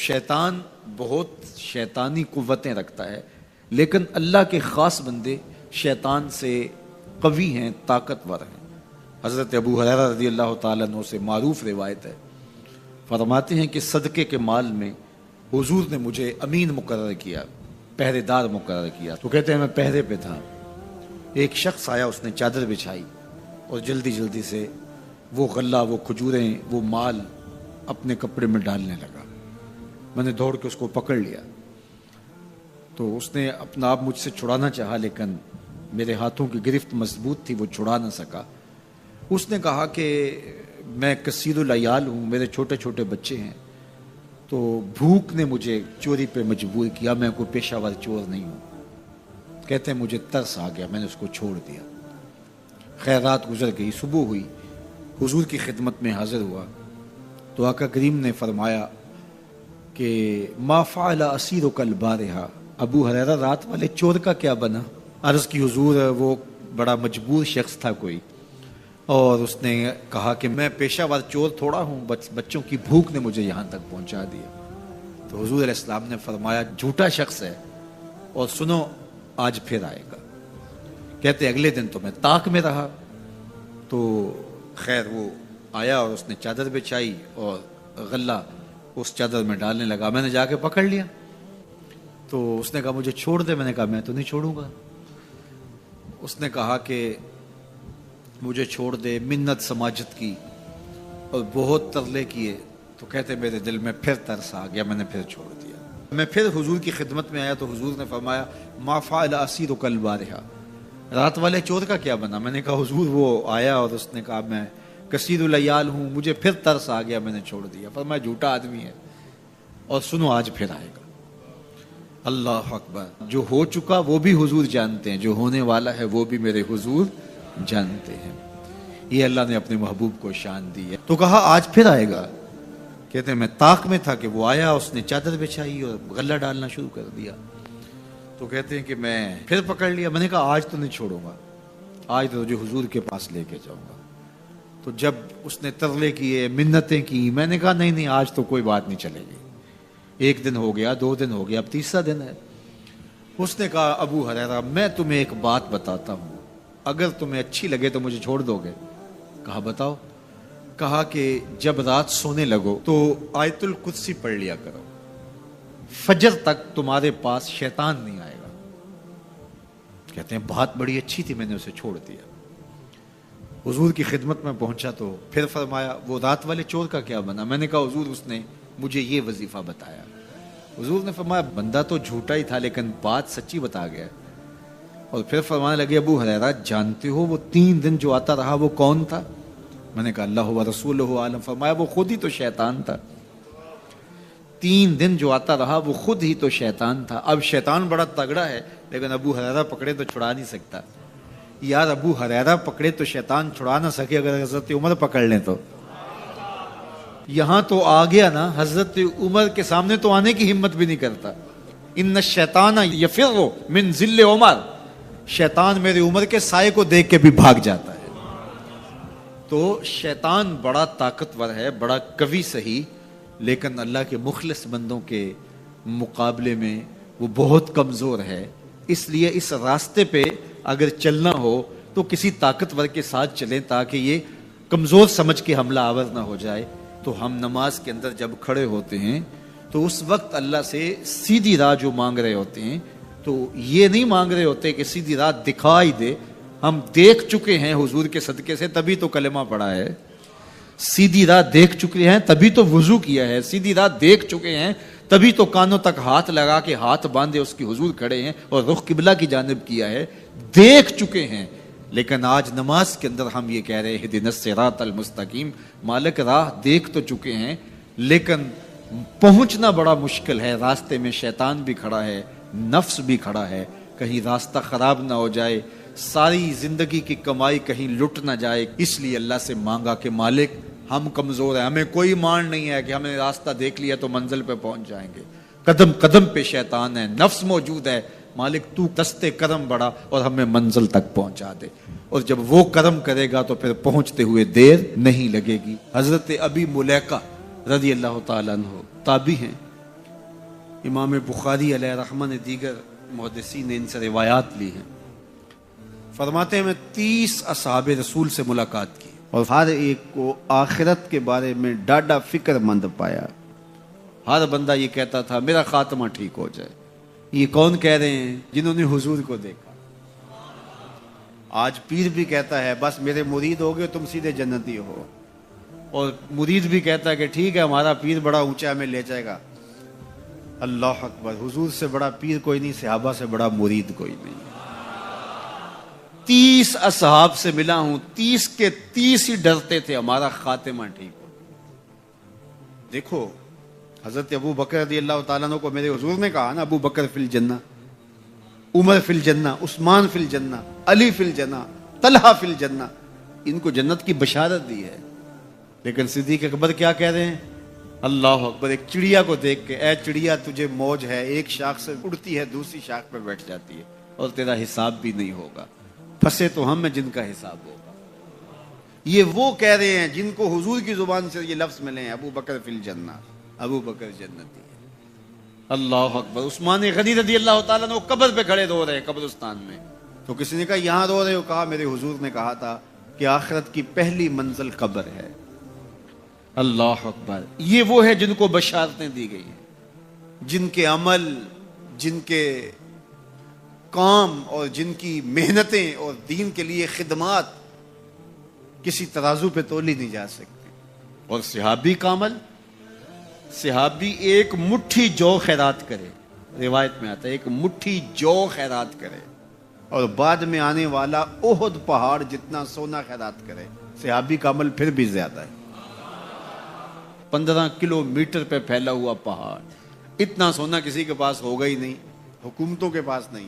شیطان بہت شیطانی قوتیں رکھتا ہے، لیکن اللہ کے خاص بندے شیطان سے قوی ہیں، طاقتور ہیں۔ حضرت ابو ہریرہ رضی اللہ تعالیٰ عنہ سے معروف روایت ہے، فرماتے ہیں کہ صدقے کے مال میں حضور نے مجھے امین مقرر کیا، پہرے دار مقرر کیا۔ تو کہتے ہیں میں پہرے پہ تھا، ایک شخص آیا، اس نے چادر بچھائی اور جلدی جلدی سے وہ غلہ، وہ کھجوریں، وہ مال اپنے کپڑے میں ڈالنے لگا۔ میں نے دوڑ کے اس کو پکڑ لیا، تو اس نے اپنا آپ مجھ سے چھڑانا چاہا، لیکن میرے ہاتھوں کی گرفت مضبوط تھی، وہ چھڑا نہ سکا۔ اس نے کہا کہ میں کثیر العیال ہوں، میرے چھوٹے چھوٹے بچے ہیں، تو بھوک نے مجھے چوری پہ مجبور کیا، میں کوئی پیشہ ور چور نہیں ہوں۔ کہتے ہیں مجھے ترس آ گیا، میں نے اس کو چھوڑ دیا۔ خیر رات گزر گئی، صبح ہوئی، حضور کی خدمت میں حاضر ہوا تو آقا کریم نے فرمایا کہ ما فعل اسیرک البارحہ، ابو ہریرہ رات والے چور کا کیا بنا؟ عرض کی حضور وہ بڑا مجبور شخص تھا کوئی، اور اس نے کہا کہ میں پیشہ ور چور تھوڑا ہوں، بچوں کی بھوک نے مجھے یہاں تک پہنچا دیا۔ تو حضور علیہ السلام نے فرمایا جھوٹا شخص ہے، اور سنو آج پھر آئے گا۔ کہتے اگلے دن تو میں طاق میں رہا، تو خیر وہ آیا اور اس نے چادر بچھائی اور غلہ اس چادر میں ڈالنے لگا۔ میں نے جا کے پکڑ لیا، تو اس نے کہا مجھے چھوڑ دے۔ میں نے کہا میں تو نہیں چھوڑوں گا۔ اس نے کہا کہ مجھے چھوڑ دے، منت سماجت کی اور بہت ترلے کیے۔ تو کہتے میرے دل میں پھر ترس آ گیا، میں نے پھر چھوڑ دیا۔ میں پھر حضور کی خدمت میں آیا تو حضور نے فرمایا ما فعل اسیرک البارحہ، رات والے چور کا کیا بنا؟ میں نے کہا حضور وہ آیا اور اس نے کہا میں کثیر العیال ہوں، مجھے پھر ترس آ گیا، میں نے چھوڑ دیا۔ فرمایا جھوٹا آدمی ہے، اور سنو آج پھر آئے گا۔ اللہ اکبر! جو ہو چکا وہ بھی حضور جانتے ہیں، جو ہونے والا ہے وہ بھی میرے حضور جانتے ہیں۔ یہ اللہ نے اپنے محبوب کو شان دی ہے۔ تو کہا آج پھر آئے گا۔ کہتے ہیں میں طاق میں تھا کہ وہ آیا، اس نے چادر بچھائی اور غلہ ڈالنا شروع کر دیا۔ تو کہتے ہیں کہ میں پھر پکڑ لیا۔ میں نے کہا آج تو نہیں چھوڑوں گا، آج تو تجھے حضور کے پاس لے کے جاؤں گا۔ تو جب اس نے ترلے کیے، منتیں کی، میں نے کہا نہیں آج تو کوئی بات نہیں چلے گی۔ ایک دن ہو گیا، 2 دن ہو گیا، اب تیسرا دن ہے۔ اس نے کہا ابو ہریرہ میں تمہیں ایک بات بتاتا ہوں، اگر تمہیں اچھی لگے تو مجھے چھوڑ دو گے؟ کہا بتاؤ۔ کہا کہ جب رات سونے لگو تو آیت الکرسی پڑھ لیا کرو، فجر تک تمہارے پاس شیطان نہیں آئے گا۔ کہتے ہیں بات بڑی اچھی تھی، میں نے اسے چھوڑ دیا۔ حضور کی خدمت میں پہنچا تو پھر فرمایا وہ رات والے چور کا کیا بنا؟ میں نے کہا حضور اس نے مجھے یہ وظیفہ بتایا۔ حضور نے فرمایا بندہ تو جھوٹا ہی تھا لیکن بات سچی بتا گیا۔ اور پھر فرمانے لگے ابو ہریرہ جانتے ہو وہ 3 دن جو آتا رہا وہ کون تھا؟ میں نے کہا اللہ و رسولہ عالم۔ فرمایا وہ خود ہی تو شیطان تھا۔ 3 دن جو آتا رہا وہ خود ہی تو شیطان تھا۔ اب شیطان بڑا تگڑا ہے، لیکن ابو ہریرہ پکڑے تو چھڑا نہیں سکتا۔ یار ابو ہریرہ پکڑے تو شیطان چھڑا نہ سکے، اگر حضرت عمر پکڑ لیں تو یہاں تو آ گیا نا، حضرت عمر کے سامنے تو آنے کی ہمت بھی نہیں کرتا۔ ان الشیطان یفر من ظل عمر، شیطان میرے عمر کے سائے کو دیکھ کے بھی بھاگ جاتا ہے۔ تو شیطان بڑا طاقتور ہے، بڑا قوی صحیح، لیکن اللہ کے مخلص بندوں کے مقابلے میں وہ بہت کمزور ہے۔ اس لیے اس راستے پہ اگر چلنا ہو تو کسی طاقتور کے ساتھ چلیں تاکہ یہ کمزور سمجھ کے حملہ آور نہ ہو جائے۔ تو ہم نماز کے اندر جب کھڑے ہوتے ہیں تو اس وقت اللہ سے سیدھی راہ جو مانگ رہے ہوتے ہیں، تو یہ نہیں مانگ رہے ہوتے کہ سیدھی راہ دکھائی دے۔ ہم دیکھ چکے ہیں حضور کے صدقے سے، تبھی تو کلمہ پڑھا ہے۔ سیدھی راہ دیکھ چکے ہیں تبھی تو وضو کیا ہے۔ سیدھی راہ دیکھ چکے ہیں تبھی تو کانوں تک ہاتھ لگا کے ہاتھ باندھے اس کی حضور کھڑے ہیں اور رخ قبلہ کی جانب کیا ہے۔ دیکھ چکے ہیں، لیکن آج نماز کے اندر ہم یہ کہہ رہے ہیں اہدنا الصراط المستقیم، مالک راہ دیکھ تو چکے ہیں لیکن پہنچنا بڑا مشکل ہے۔ راستے میں شیطان بھی کھڑا ہے، نفس بھی کھڑا ہے، کہیں راستہ خراب نہ ہو جائے، ساری زندگی کی کمائی کہیں لٹ نہ جائے۔ اس لیے اللہ سے مانگا کہ مالک ہم کمزور ہیں، ہمیں کوئی مان نہیں ہے کہ ہمیں راستہ دیکھ لیا تو منزل پہ پہنچ جائیں گے۔ قدم قدم پہ شیطان ہے، نفس موجود ہے، مالک تو دستے کرم بڑھا اور ہمیں منزل تک پہنچا دے۔ اور جب وہ کرم کرے گا تو پھر پہنچتے ہوئے دیر نہیں لگے گی۔ حضرت ابی ملیکہ رضی اللہ تعالیٰ عنہ تابعی ہیں، امام بخاری علیہ رحمہ نے دیگر محدثین نے ان سے روایات لی ہیں. فرماتے ہیں میں 30 اصحاب رسول سے ملاقات کی اور ہر ایک کو آخرت کے بارے میں ڈاڈا فکر مند پایا. ہر بندہ یہ کہتا تھا میرا خاتمہ ٹھیک ہو جائے. یہ کون کہہ رہے ہیں؟ جنہوں نے حضور کو دیکھا. آج پیر بھی کہتا ہے بس میرے مرید ہو گئے تم سیدھے جنتی ہو، اور مرید بھی کہتا ہے کہ ٹھیک ہے ہمارا پیر بڑا اونچا میں لے جائے گا. اللہ اکبر، حضور سے بڑا پیر کوئی نہیں، صحابہ سے بڑا مرید کوئی نہیں. 30 اصحاب سے ملا ہوں، 30 کے 30 ہی ڈرتے تھے ہمارا خاتمہ ٹھیک ہو. دیکھو حضرت ابو بکر رضی اللہ تعالیٰ عنہ کو میرے حضور نے کہا نا ابو بکر فی الجنہ، عمر فی الجنہ، عثمان فی الجنہ، علی فی الجنہ، طلحہ فی الجنہ. ان کو جنت کی بشارت دی ہے. لیکن صدیق اکبر کیا کہہ رہے ہیں؟ اللہ اکبر. ایک چڑیا کو دیکھ کے اے چڑیا تجھے موج ہے، ایک شاخ سے اڑتی ہے دوسری شاخ پہ بیٹھ جاتی ہے اور تیرا حساب بھی نہیں ہوگا. پھنسے تو ہم میں جن کا حساب ہوگا. یہ وہ کہہ رہے ہیں جن کو حضور کی زبان سے یہ لفظ ملے ہیں ابو بکر فی الجنہ، ابو بکر جنتی ہے. اللہ اکبر. عثمان غنی رضی اللہ تعالیٰ نے قبر پہ کھڑے رو رہے ہیں قبرستان میں. تو کسی نے کہا یہاں رو رہے ہو؟ کہا میرے حضور نے کہا تھا کہ آخرت کی پہلی منزل قبر ہے. اللہ اکبر. یہ وہ ہے جن کو بشارتیں دی گئی ہیں، جن کے عمل، جن کے کام اور جن کی محنتیں اور دین کے لیے خدمات کسی ترازو پہ تولی نہیں جا سکتی. اور صحابی کا عمل، صحابی ایک مٹھی جو خیرات کرے، روایت میں آتا ہے ایک مٹھی جو خیرات کرے، اور بعد میں آنے والا احد پہاڑ جتنا سونا خیرات کرے. صحابی کا عمل پھر بھی زیادہ ہے. 15 کلومیٹر پہ پھیلا ہوا پہاڑ، اتنا سونا کسی کے پاس ہوگا ہی نہیں، حکومتوں کے پاس نہیں.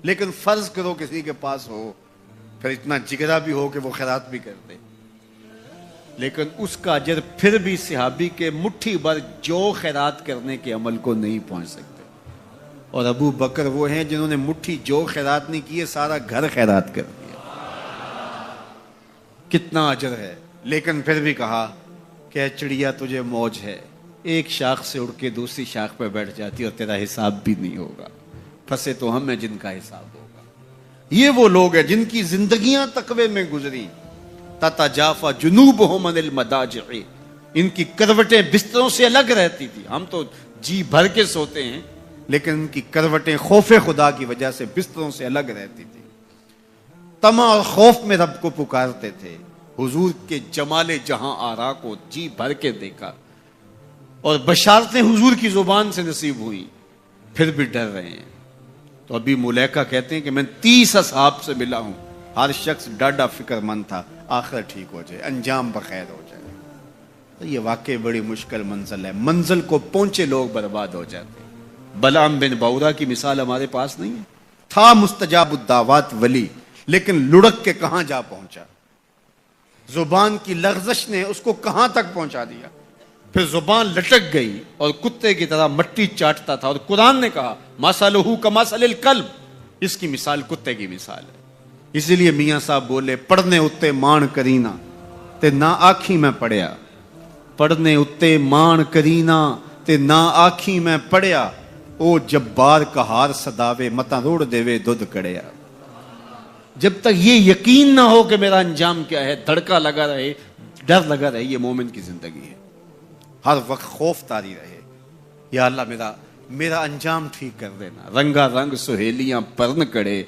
لیکن فرض کرو کسی کے پاس ہو، پھر اتنا جگرا بھی ہو کہ وہ خیرات بھی کر دے، لیکن اس کا اجر پھر بھی صحابی کے مٹھی بھر جو خیرات کرنے کے عمل کو نہیں پہنچ سکتے. اور ابو بکر وہ ہیں جنہوں نے مٹھی جو خیرات نہیں کیے، سارا گھر خیرات کر دیا. کتنا اجر ہے. لیکن پھر بھی کہا کہ چڑیا تجھے موج ہے، ایک شاخ سے اڑ کے دوسری شاخ پہ بیٹھ جاتی اور تیرا حساب بھی نہیں ہوگا. پھنسے تو ہم ہیں جن کا حساب ہوگا. یہ وہ لوگ ہیں جن کی زندگیاں تقوی میں گزری. تتجافا جنوبہم عن المضاجع، ان کی کروٹیں بستروں سے الگ رہتی تھی. ہم تو جی بھر کے سوتے ہیں، لیکن ان کی کروٹیں خوف خدا کی وجہ سے بستروں سے الگ رہتی تھی. طمع اور خوف میں رب کو پکارتے تھے. حضور کے جمال جہاں آرا کو جی بھر کے دیکھا اور بشارتیں حضور کی زبان سے نصیب ہوئی، پھر بھی ڈر رہے ہیں. تو ابھی ملیکہ کہتے ہیں کہ میں 30 اصحاب سے ملا ہوں، ہر شخص ڈاڈا فکر مند تھا آخر ٹھیک ہو جائے، انجام بخیر ہو جائے. تو یہ واقعی بڑی مشکل منزل ہے. منزل کو پہنچے لوگ برباد ہو جاتے ہیں. بلعام بن باورا کی مثال ہمارے پاس نہیں ہے. تھا مستجاب الدعوات ولی، لیکن لڑک کے کہاں جا پہنچا. زبان کی لغزش نے اس کو کہاں تک پہنچا دیا. پھر زبان لٹک گئی اور کتے کی طرح مٹی چاٹتا تھا. اور قرآن نے کہا مثلہ کمثل الکلب، اس کی مثال کتے کی مثال ہے. اسی لیے میاں صاحب بولے پڑھنے اتے مان کرینا تے نہ آکھی میں پڑھیا. پڑھنے اتے مان کرینا تے نہ آکھی میں پڑھیا، او جبار کہار صداوے متا روڑ دیوے دودھ کڑیا. جب تک یہ یقین نہ ہو کہ میرا انجام کیا ہے، دھڑکا لگا رہے، ڈر لگا رہے، یہ مومن کی زندگی ہے. ہر وقت خوف طاری رہے، یا اللہ میرا انجام ٹھیک کر دینا. رنگا رنگ سہیلیاں پرن کڑے،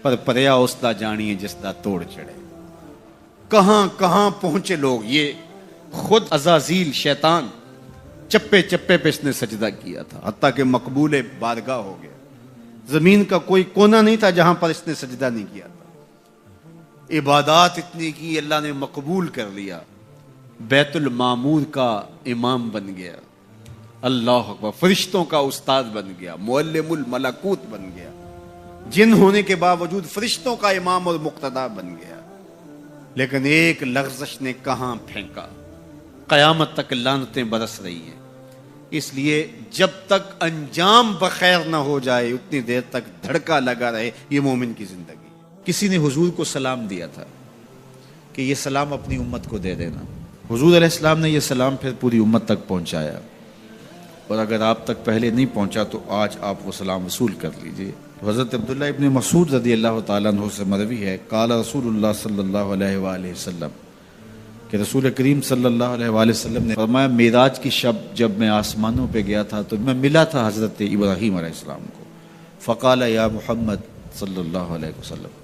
پر پریا اس دا جانیے جس دا توڑ چڑھے. کہاں کہاں پہنچے لوگ. یہ خود عزازیل شیطان چپے چپے پہ اس نے سجدہ کیا تھا، حتیٰ کہ مقبول بارگاہ ہو گیا. زمین کا کوئی کونا نہیں تھا جہاں پر اس نے سجدہ نہیں کیا تھا. عبادات اتنی کی، اللہ نے مقبول کر لیا. بیت المعمور کا امام بن گیا. اللہ اکبر. فرشتوں کا استاد بن گیا، معلم الملکوت بن گیا. جن ہونے کے باوجود فرشتوں کا امام اور مقتدا بن گیا. لیکن ایک لغزش نے کہاں پھینکا. قیامت تک لعنتیں برس رہی ہیں. اس لیے جب تک انجام بخیر نہ ہو جائے اتنی دیر تک دھڑکا لگا رہے. یہ مومن کی زندگی. کسی نے حضور کو سلام دیا تھا کہ یہ سلام اپنی امت کو دے دینا. حضور علیہ السلام نے یہ سلام پھر پوری امت تک پہنچایا اور اگر آپ تک پہلے نہیں پہنچا تو آج آپ وہ سلام وصول کر لیجئے۔ حضرت عبداللہ ابن مسعود رضی اللہ تعالیٰ عنہ سے مروی ہے، قال رسول اللہ صلی اللہ علیہ وآلہ وسلم، کہ رسول کریم صلی اللہ علیہ وآلہ وسلم نے فرمایا، معراج کی شب جب میں آسمانوں پہ گیا تھا تو میں ملا تھا حضرت ابراہیم علیہ السلام کو، فقال یا محمد صلی اللہ علیہ وسلم،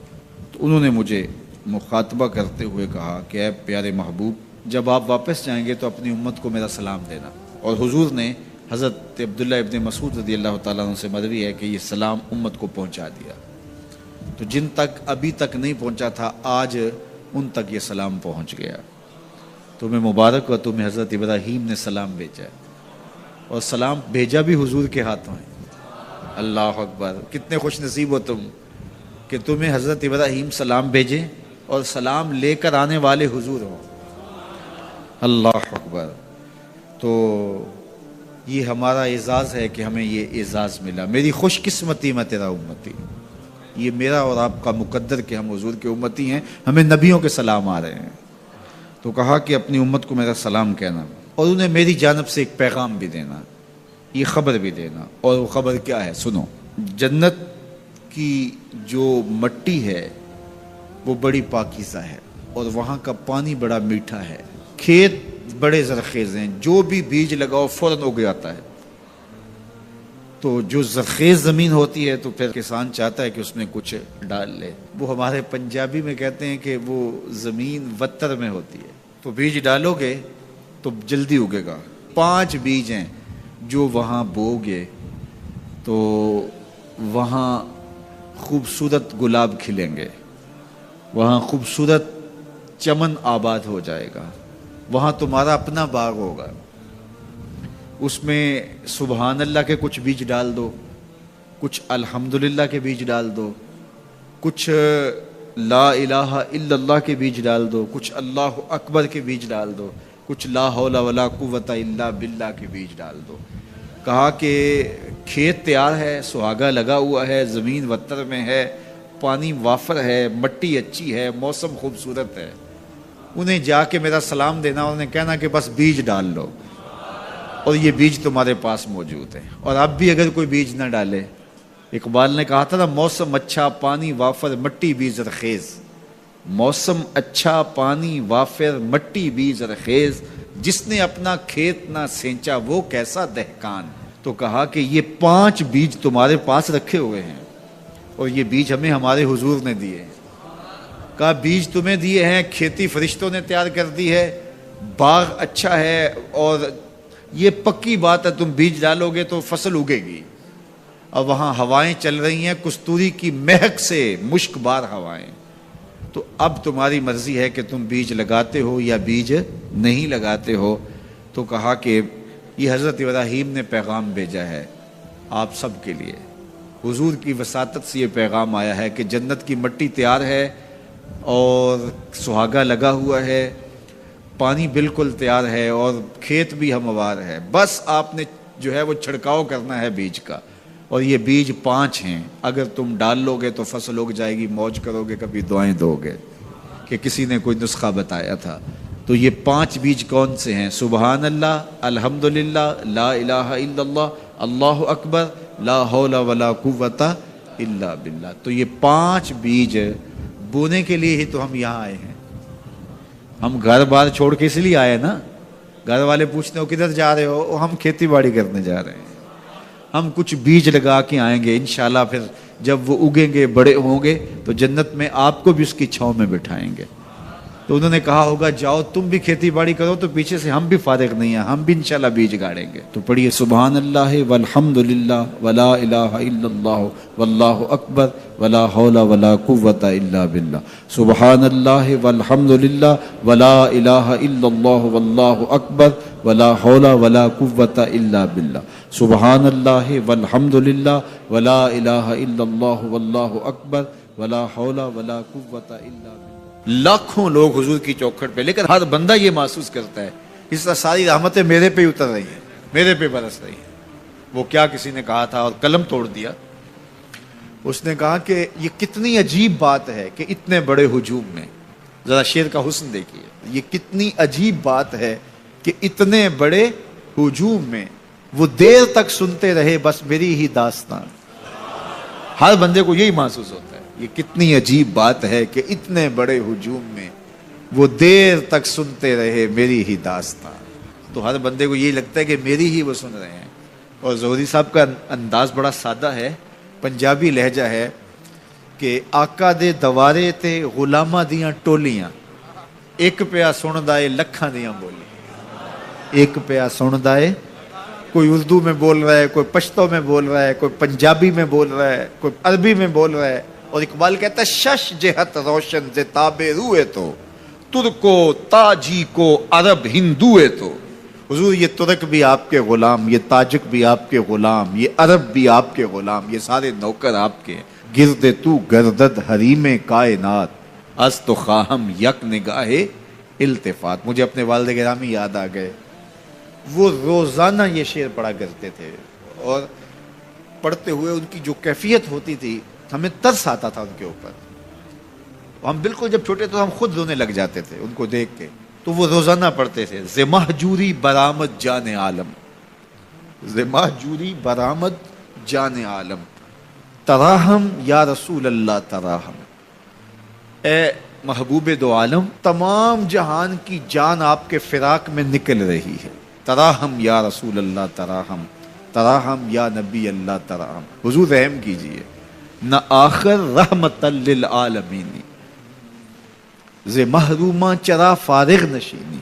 تو انہوں نے مجھے مخاطبہ کرتے ہوئے کہا کہ اے پیارے محبوب، جب آپ واپس جائیں گے تو اپنی امت کو میرا سلام دینا۔ اور حضور نے حضرت عبداللہ ابن مسعود رضی اللہ تعالیٰ عنہ سے مروی ہے کہ یہ سلام امت کو پہنچا دیا۔ تو جن تک ابھی تک نہیں پہنچا تھا، آج ان تک یہ سلام پہنچ گیا۔ تمہیں مبارک ہو، تمہیں حضرت ابراہیم نے سلام بھیجا ہے، اور سلام بھیجا بھی حضور کے ہاتھوں ہے۔ اللہ اکبر، کتنے خوش نصیب ہو تم کہ تمہیں حضرت ابراہیم سلام بھیجے اور سلام لے کر آنے والے حضور ہوں۔ اللہ اکبر۔ تو یہ ہمارا اعزاز ہے کہ ہمیں یہ اعزاز ملا۔ میری خوش قسمتی میں تیرا امتی، یہ میرا اور آپ کا مقدر کہ ہم حضور کے امتی ہیں، ہمیں نبیوں کے سلام آ رہے ہیں۔ تو کہا کہ اپنی امت کو میرا سلام کہنا، اور انہیں میری جانب سے ایک پیغام بھی دینا، یہ خبر بھی دینا۔ اور وہ خبر کیا ہے؟ سنو، جنت کی جو مٹی ہے وہ بڑی پاکیزہ ہے، اور وہاں کا پانی بڑا میٹھا ہے، کھیت بڑے زرخیز ہیں، جو بھی بیج لگاؤ فوراً اگ جاتا ہے۔ تو جو زرخیز زمین ہوتی ہے تو پھر کسان چاہتا ہے کہ اس میں کچھ ڈال لے۔ وہ ہمارے پنجابی میں کہتے ہیں کہ وہ زمین وتر میں ہوتی ہے، تو بیج ڈالو گے تو جلدی اگے گا۔ 5 بیج ہیں جو وہاں بو گے تو وہاں خوبصورت گلاب کھلیں گے، وہاں خوبصورت چمن آباد ہو جائے گا، وہاں تمہارا اپنا باغ ہوگا۔ اس میں سبحان اللہ کے کچھ بیج ڈال دو، کچھ الحمدللہ کے بیج ڈال دو، کچھ لا الہ الا اللہ کے بیج ڈال دو، کچھ اللہ اکبر کے بیج ڈال دو، کچھ لا حول ولا قوت الا باللہ کے بیج ڈال دو۔ کہا کہ کھیت تیار ہے، سہاگا لگا ہوا ہے، زمین وتر میں ہے، پانی وافر ہے، مٹی اچھی ہے، موسم خوبصورت ہے۔ انہیں جا کے میرا سلام دینا، انہیں کہنا کہ بس بیج ڈال لو، اور یہ بیج تمہارے پاس موجود ہے۔ اور اب بھی اگر کوئی بیج نہ ڈالے، اقبال نے کہا تھا نا، موسم اچھا پانی وافر مٹی بھی زرخیز، موسم اچھا پانی وافر مٹی بھی زرخیز، جس نے اپنا کھیت نہ سینچا وہ کیسا دہقان۔ تو کہا کہ یہ 5 بیج تمہارے پاس رکھے ہوئے ہیں، اور یہ بیج ہمیں ہمارے حضور نے دیے ہیں۔ کہا بیج تمہیں دیے ہیں، کھیتی فرشتوں نے تیار کر دی ہے، باغ اچھا ہے، اور یہ پکی بات ہے تم بیج ڈالو گے تو فصل اگے گی۔ اور وہاں ہوائیں چل رہی ہیں کستوری کی مہک سے، مشک بار ہوائیں۔ تو اب تمہاری مرضی ہے کہ تم بیج لگاتے ہو یا بیج نہیں لگاتے ہو۔ تو کہا کہ یہ حضرت ابراہیم نے پیغام بھیجا ہے آپ سب کے لیے، حضور کی وساطت سے یہ پیغام آیا ہے کہ جنت کی مٹی تیار ہے، اور سہاگا لگا ہوا ہے، پانی بالکل تیار ہے، اور کھیت بھی ہموار ہے، بس آپ نے جو ہے وہ چھڑکاؤ کرنا ہے بیج کا۔ اور یہ بیج 5 ہیں، اگر تم ڈال لو گے تو فصل اگ جائے گی، موج کرو گے، کبھی دعائیں دو گے۔ کہ کسی نے کوئی نسخہ بتایا تھا۔ تو یہ 5 بیج کون سے ہیں؟ سبحان اللہ، الحمدللہ، لا الہ الا اللہ، اللہ اکبر، لا حول ولا قوت الا باللہ۔ تو یہ 5 بیج بونے کے لیے ہی تو ہم یہاں آئے ہیں۔ ہم گھر بار چھوڑ کے اس لیے آئے نا، گھر والے پوچھتے ہو کدھر جا رہے ہو، ہم کھیتی باڑی کرنے جا رہے ہیں۔ ہم کچھ بیج لگا کے آئیں گے، انشاءاللہ پھر جب وہ اگیں گے، بڑے ہوں گے تو جنت میں آپ کو بھی اس کی چھاؤں میں بٹھائیں گے۔ تو انہوں نے کہا ہوگا جاؤ تم بھی کھیتی باڑی کرو، تو پیچھے سے ہم بھی فارغ نہیں ہیں، ہم بھی انشاءاللہ بیج گاڑیں گے۔ تو پڑھیے سبحان اللہ والحمدللہ ولا الہ الا اللہ واللہ اکبر ولا حول ولا قوت الا باللہ، سبحان اللہ والحمدللہ ولا الہ الا اللہ واللہ اکبر ولا حول ولا قوت الا باللہ، سبحان اللہ والحمدللہ ولا الہ الا اللہ واللہ اکبر ولا حول ولا قوت الا باللہ۔ لاکھوں لوگ حضور کی چوکھٹ پہ، لیکن ہر بندہ یہ محسوس کرتا ہے اس طرح ساری رحمتیں میرے پہ اتر رہی ہیں، میرے پہ برس رہی ہیں۔ وہ کیا کسی نے کہا تھا اور قلم توڑ دیا، اس نے کہا کہ یہ کتنی عجیب بات ہے کہ اتنے بڑے ہجوم میں، ذرا شعر کا حسن دیکھیے، یہ کتنی عجیب بات ہے کہ اتنے بڑے ہجوم میں وہ دیر تک سنتے رہے بس میری ہی داستان. ہر بندے کو یہی محسوس ہوتا ہے. یہ کتنی عجیب بات ہے کہ اتنے بڑے ہجوم میں وہ دیر تک سنتے رہے میری ہی داستان. تو ہر بندے کو یہی لگتا ہے کہ میری ہی وہ سن رہے ہیں. اور زہری صاحب کا انداز بڑا سادہ ہے, پنجابی لہجہ ہے کہ آقا دے دوارے تے غلاماں دیاں ٹولیاں, ایک پیا سن دائے لکھاں دیاں بولی. ایک پیا سن دائے, کوئی اردو میں بول رہا ہے, کوئی پشتو میں بول رہا ہے, کوئی پنجابی میں بول رہا ہے, کوئی عربی میں بول رہا ہے. اور اقبال کہتا ہے شش جہت روشن سے تابے روئے تو ترکو تاجی کو عرب ہندوئے تو. حضور یہ ترک بھی آپ کے غلام, یہ تاجک بھی آپ کے غلام, یہ عرب بھی آپ کے غلام, یہ سارے نوکر آپ کے. گرد تو گردد حریم کائنات از تو خواہم یک نگاہ التفات. مجھے اپنے والد گرامی یاد آ گئے. وہ روزانہ یہ شعر پڑھا کرتے تھے اور پڑھتے ہوئے ان کی جو کیفیت ہوتی تھی ہمیں ترس آتا تھا ان کے اوپر. ہم بالکل جب چھوٹے تو ہم خود رونے لگ جاتے تھے ان کو دیکھ کے. تو وہ روزانہ پڑھتے تھے ز مہجوری برآمد جان عالم, ز مہجوری برآمد جان عالم, تراہم یا رسول اللہ تراہم. اے محبوب دو عالم, تمام جہان کی جان آپ کے فراق میں نکل رہی ہے. تراہم یا رسول اللہ تراہم, تراہم یا نبی اللہ تراہم. حضور رحم کیجئے. نہ آخر رحمت للعالمین ز محروماں چرا فارغ نشینی.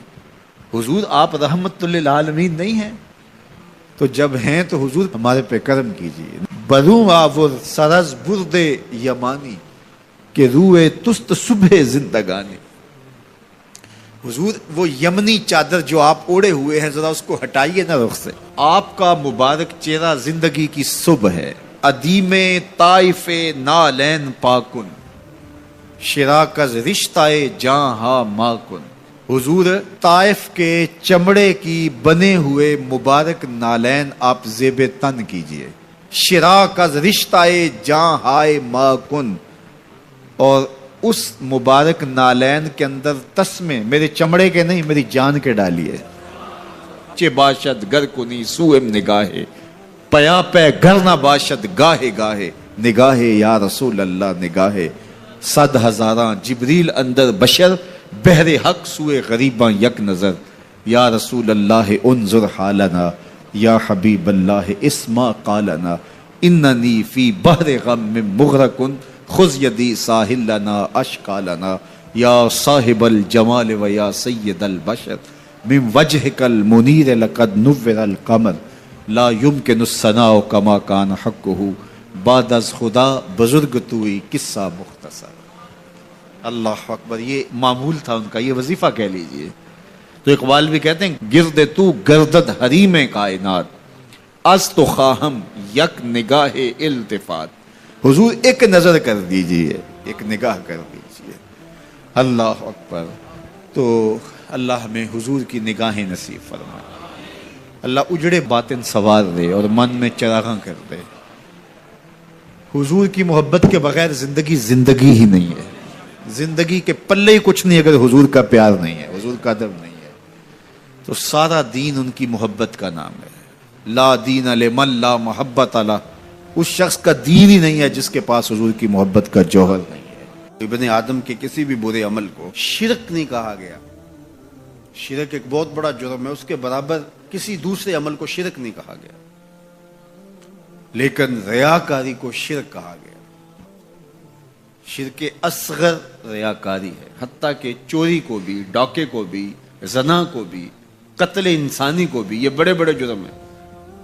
حضور آپ رحمت للعالمین نہیں ہیں, تو جب ہیں تو حضور ہمارے پہ کرم کیجئے. بروں آور سرز برد یمانی کہ روئے تست صبح زندگانی. حضور وہ یمنی چادر جو آپ اوڑے ہوئے ہیں ذرا اس کو ہٹائیے نا رخ سے. آپ کا مبارک چہرہ زندگی کی صبح ہے. ادیم طائف نالین پاکن شراک از رشتہ جاں ہا ماکن. حضور طائف کے چمڑے کی بنے ہوئے مبارک نالین آپ زیب تن کیجئے. شراک از رشتہ جاں ہائے ماکن, اور اس مبارک نالین کے اندر تسمے میرے چمڑے کے نہیں میری جان کے ڈالیے. چے باشد گر کنی سوئم نگاہے پیا پہ گر نہ باشد گاہے گاہے. نگاہے یا رسول اللہ نگاہے صد ہزاراں جبریل اندر بشر بہر حق سوئے غریباں یک نظر. یا رسول اللہ انظر حالنا یا حبیب اللہ اسما قالنا اننی فی بحر غم مغرقن خذ یدی ساحل لنا اشکالنا. یا صاحب الجمال و یا سید البشر من وجهک المنیر لقد نور القمر لا یمکن الثناء کما کان حقہ بعد از خدا بزرگ توئی قصہ مختصر. اللہ اکبر. یہ معمول تھا ان کا, یہ وظیفہ کہہ لیجئے. تو اقبال بھی کہتے ہیں گرد تو گردد حریم کائنات از تو خواہم یک نگاہ التفات. حضور ایک نظر کر دیجئے, ایک نگاہ کر دیجئے. اللہ اکبر. تو اللہ ہمیں حضور کی نگاہیں نصیب فرمائے. اللہ اجڑے باطن سوار دے اور من میں چراغاں کر دے. حضور کی محبت کے بغیر زندگی زندگی ہی نہیں ہے. زندگی کے پلے ہی کچھ نہیں اگر حضور کا پیار نہیں ہے, حضور کا ادب نہیں ہے. تو سارا دین ان کی محبت کا نام ہے. لا دین لمن لا محبت علی, اس شخص کا دین ہی نہیں ہے جس کے پاس حضور کی محبت کا جوہر نہیں ہے. ابن آدم کے کسی بھی برے عمل کو شرک نہیں کہا گیا. شرک ایک بہت بڑا جرم ہے, اس کے برابر کسی دوسرے عمل کو شرک نہیں کہا گیا. لیکن ریاکاری کو شرک کہا گیا. شرک اصغر ریاکاری ہے. حتیٰ کہ چوری کو بھی, ڈاکے کو بھی, زنا کو بھی, قتل انسانی کو بھی, یہ بڑے بڑے جرم ہیں,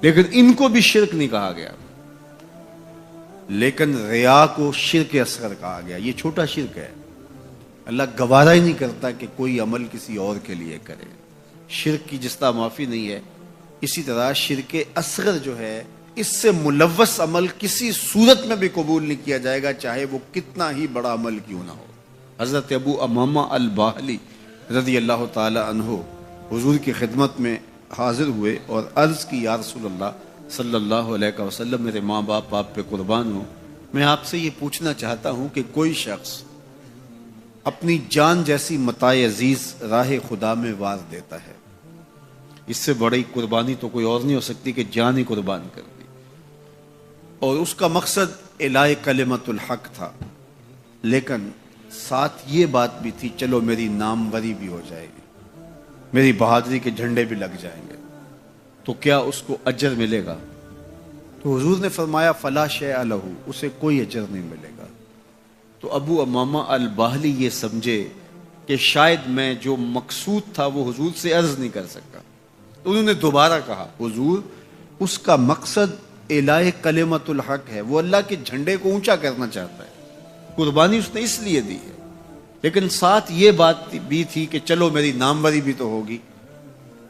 لیکن ان کو بھی شرک نہیں کہا گیا. لیکن ریا کو شرک اصغر کہا گیا. یہ چھوٹا شرک ہے. اللہ گوارا ہی نہیں کرتا کہ کوئی عمل کسی اور کے لیے کرے. شرک کی جس طرح معافی نہیں ہے, اسی طرح شرک اصغر جو ہے اس سے ملوث عمل کسی صورت میں بھی قبول نہیں کیا جائے گا, چاہے وہ کتنا ہی بڑا عمل کیوں نہ ہو. حضرت ابو امامہ الباہلی رضی اللہ تعالی عنہ حضور کی خدمت میں حاضر ہوئے اور عرض کی یا رسول اللہ صلی اللہ علیہ وسلم, میرے ماں باپ آپ پہ قربان ہوں, میں آپ سے یہ پوچھنا چاہتا ہوں کہ کوئی شخص اپنی جان جیسی متاع عزیز راہ خدا میں وار دیتا ہے, اس سے بڑی قربانی تو کوئی اور نہیں ہو سکتی کہ جان ہی قربان کر دی. اور اس کا مقصد اعلاء کلمت الحق تھا، لیکن ساتھ یہ بات بھی تھی چلو میری ناموری بھی ہو جائے گی، میری بہادری کے جھنڈے بھی لگ جائیں گے، تو کیا اس کو اجر ملے گا؟ تو حضور نے فرمایا فلا شیء لہ، اسے کوئی اجر نہیں ملے گا. تو ابو امامہ الباہلی یہ سمجھے کہ شاید میں جو مقصود تھا وہ حضور سے عرض نہیں کر سکا. تو انہوں نے دوبارہ کہا حضور اس کا مقصد اعلاء کلمت الحق ہے، وہ اللہ کے جھنڈے کو اونچا کرنا چاہتا ہے، قربانی اس نے اس لیے دی ہے، لیکن ساتھ یہ بات بھی تھی کہ چلو میری ناموری بھی تو ہوگی.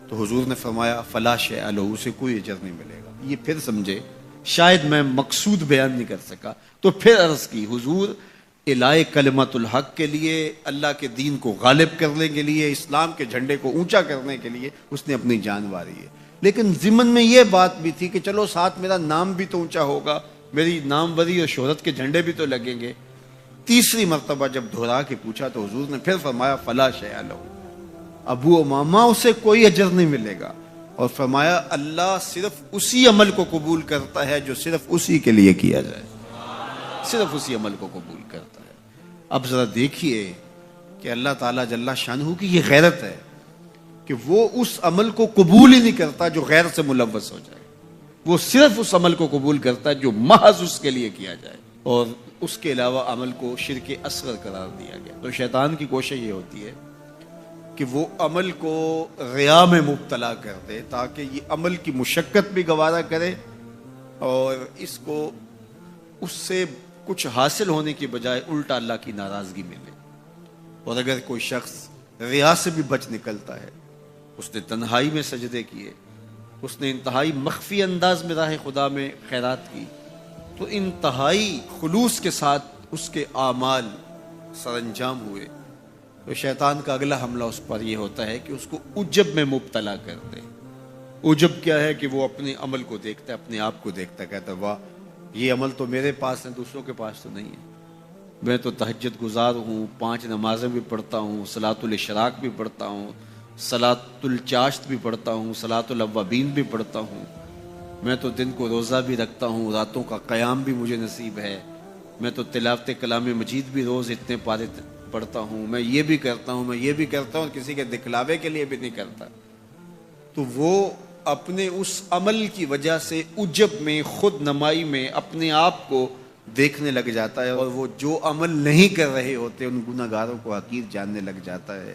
تو حضور نے فرمایا فلا شیء لہ، اسے کوئی اجر نہیں ملے گا. یہ پھر سمجھے شاید میں مقصود بیان نہیں کر سکا. تو پھر عرض کی حضور اعلاء کلمت الحق کے لیے، اللہ کے دین کو غالب کرنے کے لیے، اسلام کے جھنڈے کو اونچا کرنے کے لیے اس نے اپنی جان واری ہے، لیکن ضمن میں یہ بات بھی تھی کہ چلو ساتھ میرا نام بھی تو اونچا ہوگا، میری ناموری اور شہرت کے جھنڈے بھی تو لگیں گے. تیسری مرتبہ جب دہرا کے پوچھا تو حضور نے پھر فرمایا فلا شیء لہ، ابو امامہ اسے کوئی اجر نہیں ملے گا. اور فرمایا اللہ صرف اسی عمل کو قبول کرتا ہے جو صرف اسی کے لیے کیا جائے، صرف اسی عمل کو قبول کرتا ہے. اب ذرا دیکھیے کہ اللہ تعالیٰ جل شانہ کی یہ غیرت ہے کہ وہ اس عمل کو قبول ہی نہیں کرتا جو غیر سے ملوث ہو جائے، وہ صرف اس عمل کو قبول کرتا ہے جو محض اس کے لیے کیا جائے، اور اس کے علاوہ عمل کو شرک اصغر قرار دیا گیا. تو شیطان کی کوشش یہ ہوتی ہے کہ وہ عمل کو ریا میں مبتلا کر دے تاکہ یہ عمل کی مشقت بھی گوارا کرے اور اس کو اس سے کچھ حاصل ہونے کی بجائے الٹا اللہ کی ناراضگی ملے. اور اگر کوئی شخص ریا سے بھی بچ نکلتا ہے، اس نے تنہائی میں سجدے کیے، اس نے انتہائی مخفی انداز میں راہ خدا میں خیرات کی، تو انتہائی خلوص کے ساتھ اس کے اعمال سر انجام ہوئے، تو شیطان کا اگلا حملہ اس پر یہ ہوتا ہے کہ اس کو عجب میں مبتلا کر دے. عجب کیا ہے کہ وہ اپنے عمل کو دیکھتا ہے، اپنے آپ کو دیکھتا ہے، کہتا ہے واہ یہ عمل تو میرے پاس ہے، دوسروں کے پاس تو نہیں ہے. میں تو تہجد گزار ہوں، 5 نمازیں بھی پڑھتا ہوں، صلاۃ الاشراق بھی پڑھتا ہوں، صلاۃ الچاشت بھی پڑھتا ہوں، صلاۃ الاوابین بھی پڑھتا ہوں، میں تو دن کو روزہ بھی رکھتا ہوں، راتوں کا قیام بھی مجھے نصیب ہے، میں تو تلاوت کلام مجید بھی روز اتنے پارے پڑھتا ہوں، میں یہ بھی کرتا ہوں، میں یہ بھی کرتا ہوں، کسی کے دکھلاوے کے لیے بھی نہیں کرتا. تو وہ اپنے اس عمل کی وجہ سے عجب میں، خود نمائی میں اپنے آپ کو دیکھنے لگ جاتا ہے، اور وہ جو عمل نہیں کر رہے ہوتے ان گناہ گاروں کو حقیر جاننے لگ جاتا ہے.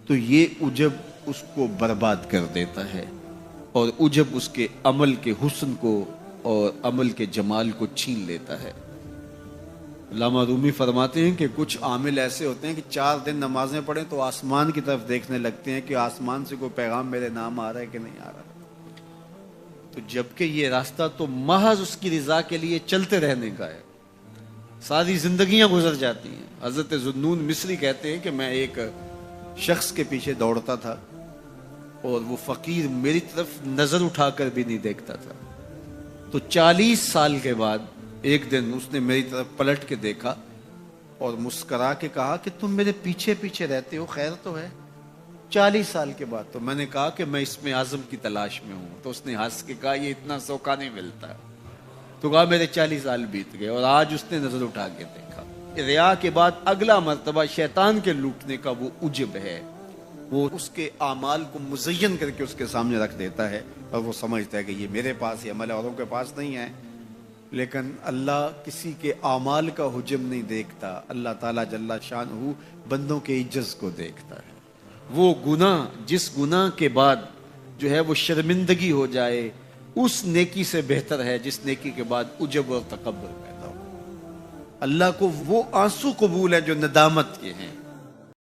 تو یہ عجب اس کو برباد کر دیتا ہے، اور عجب اس کے عمل کے حسن کو اور عمل کے جمال کو چھین لیتا ہے. علامہ رومی فرماتے ہیں کہ کچھ عامل ایسے ہوتے ہیں کہ 4 دن نمازیں پڑھیں تو آسمان کی طرف دیکھنے لگتے ہیں کہ آسمان سے کوئی پیغام میرے نام آ رہا ہے کہ نہیں آ رہا. تو جبکہ یہ راستہ تو محض اس کی رضا کے لیے چلتے رہنے کا ہے، ساری زندگیاں گزر جاتی ہیں. حضرت ذوالنون مصری کہتے ہیں کہ میں ایک شخص کے پیچھے دوڑتا تھا اور وہ فقیر میری طرف نظر اٹھا کر بھی نہیں دیکھتا تھا. تو 40 سال کے بعد ایک دن اس نے میری طرف پلٹ کے دیکھا اور مسکرا کے کہا کہ تم میرے پیچھے پیچھے رہتے ہو، خیر تو ہے. 40 سال کے بعد. تو میں نے کہا کہ میں اس میں اعظم کی تلاش میں ہوں. تو اس نے ہنس کے کہا یہ اتنا سوکھا نہیں ملتا. تو کہا میرے 40 سال بیت گئے اور آج اس نے نظر اٹھا کے دیکھا. ریا کے بعد اگلا مرتبہ شیطان کے لوٹنے کا وہ عجب ہے، وہ اس کے اعمال کو مزین کر کے اس کے سامنے رکھ دیتا ہے اور وہ سمجھتا ہے کہ یہ میرے پاس یہ عمل اوروں کے پاس نہیں ہے. لیکن اللہ کسی کے اعمال کا حجم نہیں دیکھتا، اللہ تعالیٰ جل شانہ بندوں کے عجز کو دیکھتا ہے. وہ گناہ جس گناہ کے بعد جو ہے وہ شرمندگی ہو جائے اس نیکی سے بہتر ہے جس نیکی کے بعد عجب اور تکبر پیدا ہو. اللہ کو وہ آنسو قبول ہے جو ندامت کے ہیں،